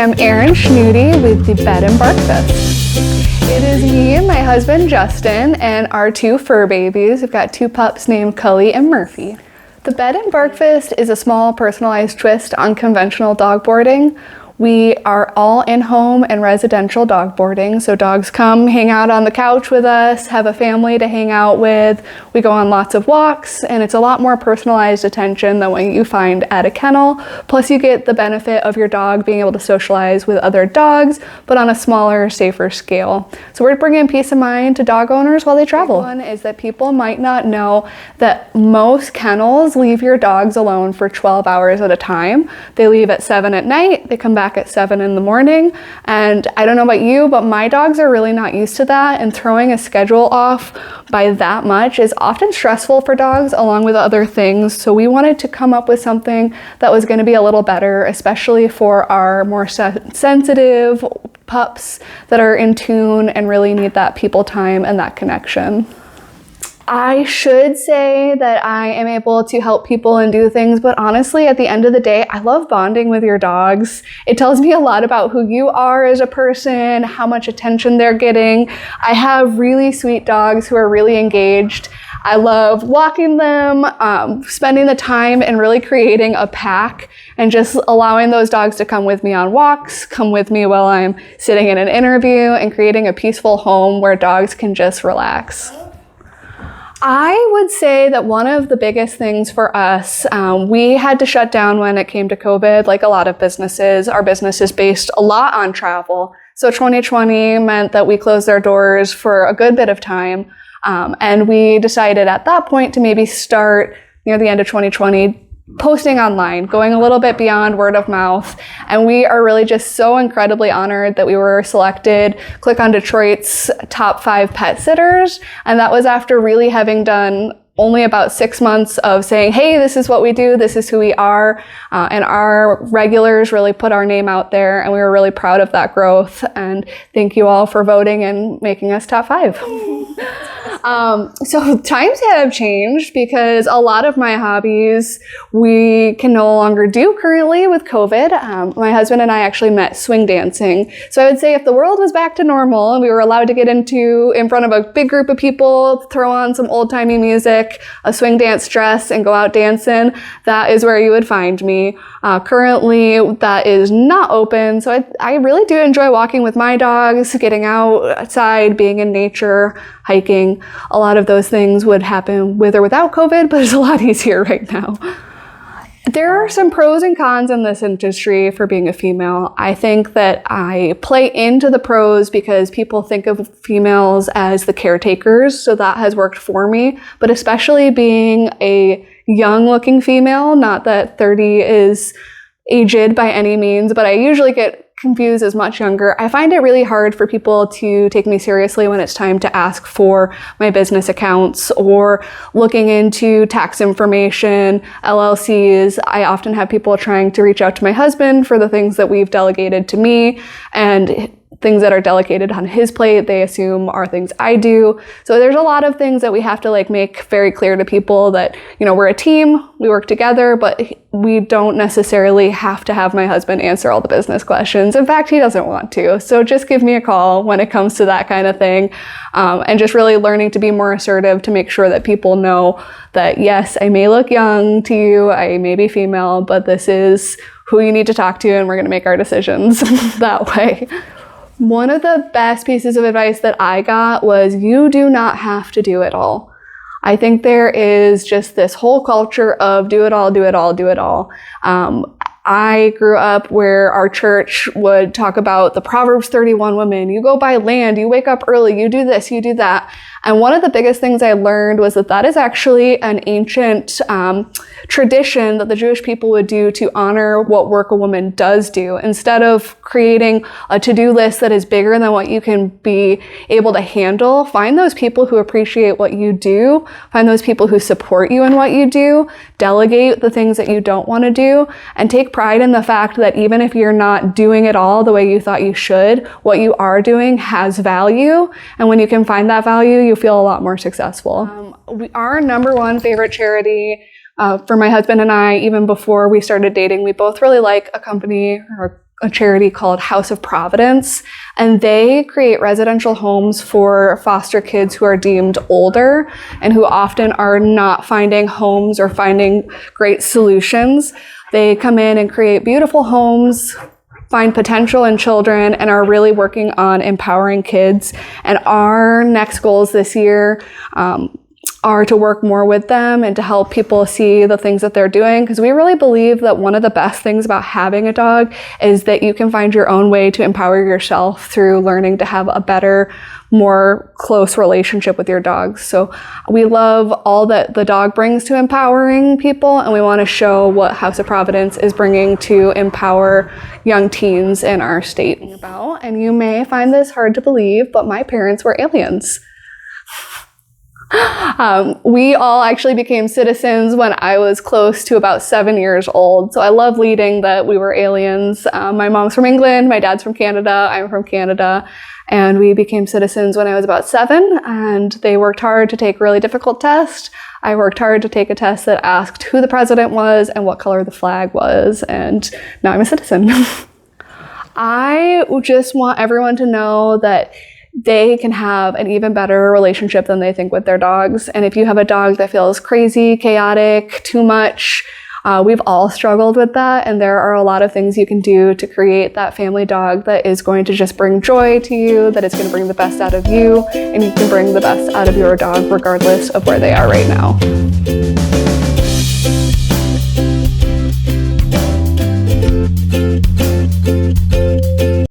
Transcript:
am Erin Schnute with the Bed and Breakfast. It is me, my husband Justin, and our two fur babies. We've got two pups named Cully and Murphy. The Bed and Breakfast is a small personalized twist on conventional dog boarding. We are all in-home and residential dog boarding, so dogs come hang out on the couch with us, have a family to hang out with. We go on lots of walks, and it's a lot more personalized attention than what you find at a kennel. Plus you get the benefit of your dog being able to socialize with other dogs, but on a smaller, safer scale. So we're bringing peace of mind to dog owners while they travel. One is that people might not know that most kennels leave your dogs alone for 12 hours at a time. They leave at 7 at night, they come back at 7 in the morning, and I don't know about you, but my dogs are really not used to that, and throwing a schedule off by that much is often stressful for dogs along with other things. So we wanted to come up with something that was going to be a little better, especially for our more sensitive pups that are in tune and really need that people time and that connection. I should say that I am able to help people and do things, but honestly, at the end of the day, I love bonding with your dogs. It tells me a lot about who you are as a person, how much attention they're getting. I have really sweet dogs who are really engaged. I love walking them, spending the time and really creating a pack and just allowing those dogs to come with me on walks, come with me while I'm sitting in an interview, and creating a peaceful home where dogs can just relax. I would say that one of the biggest things for us, we had to shut down when it came to COVID, like a lot of businesses. Our business is based a lot on travel. So 2020 meant that we closed our doors for a good bit of time. And we decided at that point to maybe start near the end of 2020 posting online, going a little bit beyond word of mouth. And we are really just so incredibly honored that we were selected Click on Detroit's top 5 pet sitters. And that was after really having done only about 6 months of saying, hey, this is what we do, this is who we are. And our regulars really put our name out there, and we were really proud of that growth. And thank you all for voting and making us top 5. So times have changed because a lot of my hobbies we can no longer do currently with COVID. My husband and I actually met swing dancing. So I would say if the world was back to normal and we were allowed to get in front of a big group of people, throw on some old-timey music, a swing dance dress, and go out dancing, that is where you would find me. Currently, that is not open. So I really do enjoy walking with my dogs, getting outside, being in nature, hiking. A lot of those things would happen with or without COVID, but it's a lot easier right now. There are some pros and cons in this industry for being a female. I think that I play into the pros because people think of females as the caretakers, so that has worked for me. But especially being a young-looking female, not that 30 is aged by any means, but I usually get confused as much younger. I find it really hard for people to take me seriously when it's time to ask for my business accounts or looking into tax information, LLCs. I often have people trying to reach out to my husband for the things that we've delegated to me, and things that are delegated on his plate, they assume are things I do. So there's a lot of things that we have to make very clear to people that, we're a team, we work together, but we don't necessarily have to have my husband answer all the business questions. In fact, he doesn't want to. So just give me a call when it comes to that kind of thing. And just really learning to be more assertive to make sure that people know that, yes, I may look young to you, I may be female, but this is who you need to talk to, and we're going to make our decisions that way. One of the best pieces of advice that I got was you do not have to do it all. I think there is just this whole culture of do it all, do it all, do it all. I grew up where our church would talk about the Proverbs 31 woman. You go buy land, you wake up early, you do this, you do that. And one of the biggest things I learned was that is actually an ancient tradition that the Jewish people would do to honor what work a woman does do. Instead of creating a to-do list that is bigger than what you can be able to handle, find those people who appreciate what you do, find those people who support you in what you do, delegate the things that you don't want to do, and take pride in the fact that even if you're not doing it all the way you thought you should, what you are doing has value. And when you can find that value, you feel a lot more successful. Our number one favorite charity for my husband and I, even before we started dating, we both really like a company or a charity called House of Providence, and they create residential homes for foster kids who are deemed older and who often are not finding homes or finding great solutions. They come in and create beautiful homes, find potential in children, and are really working on empowering kids. And our next goals this year are to work more with them and to help people see the things that they're doing, because we really believe that one of the best things about having a dog is that you can find your own way to empower yourself through learning to have a better, more close relationship with your dogs. So we love all that the dog brings to empowering people, and we want to show what House of Providence is bringing to empower young teens in our state. And you may find this hard to believe, but my parents were aliens. We all actually became citizens when I was close to about 7 years old. So I love leading that we were aliens. My mom's from England, my dad's from Canada, I'm from Canada, and we became citizens when I was about 7, and they worked hard to take really difficult tests. I worked hard to take a test that asked who the president was and what color the flag was, and now I'm a citizen. I just want everyone to know that they can have an even better relationship than they think with their dogs. And if you have a dog that feels crazy, chaotic, too much, we've all struggled with that. And there are a lot of things you can do to create that family dog that is going to just bring joy to you, that is going to bring the best out of you, and you can bring the best out of your dog regardless of where they are right now.